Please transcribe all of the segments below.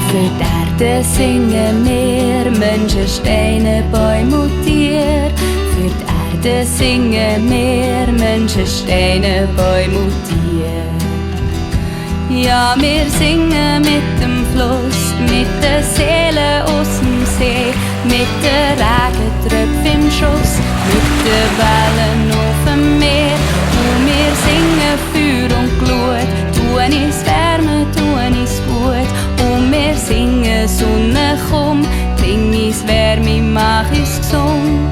für die Erde singen wir, Menschen, Steine, Bäume und Tiere. Für die Erde singen wir, Menschen, Steine, Bäume und Tiere. Ja, wir singen mit dem Fluss, mit der Seele aus dem See, mit den Regentröpfen im Schuss, mit den Wellen auf dem Meer. Und wir singen Feuer und Glut, tun uns Wärme, tun uns gut. Und wir singen Sonne, komm, bring uns Wärme, mach uns gesund.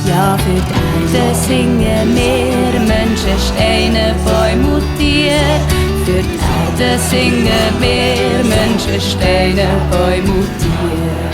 Ja, für die Erde singen wir, Menschen, Steine, Bäume und Tiere. Für die Erde singen wir, Menschen, Steine, Bäume und Tiere.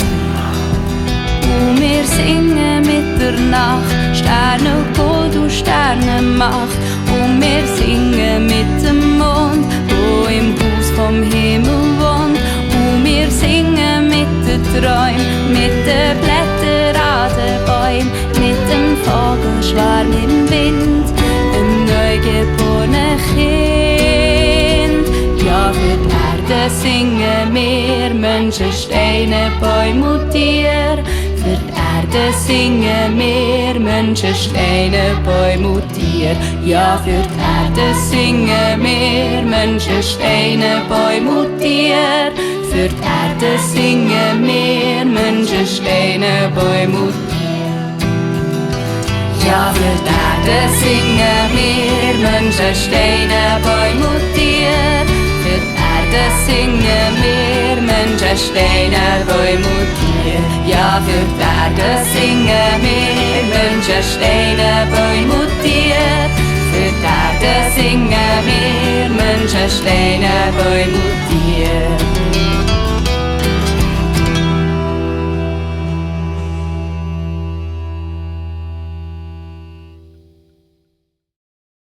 Und wir singen mit der Nacht, Sterne und Gold und Sternenmacht. Und wir singen mit dem Mond, wo im Haus vom Himmel wohnt. Und wir singen mit den Träumen, mit den Blättern an den Bäumen, mit dem Vogelschwarm im Wind, dem neugeborenen Kind. Ja, für die Erde singen wir, Menschen, Steine, Bäume und Tiere. Für die Erde singen wir, Menschen, Steine, Bäume und Tiere. Ja, für die Erde singen wir, Menschen, Steine, Bäume und Tiere. Für die Erde singen wir, Menschen, Steine, Bäume und Tiere. Ja, für die Erde singen wir, Menschen, Steine, Bäume und Tiere. Für die Erde singen wir, Menschen, Steine, Bäume und Tiere. Ja, für die Erde singen wir, Menschen, Steine, Bäume und Tiere. Für die Erde singen wir, Menschen, Steine, Bäume und Tiere.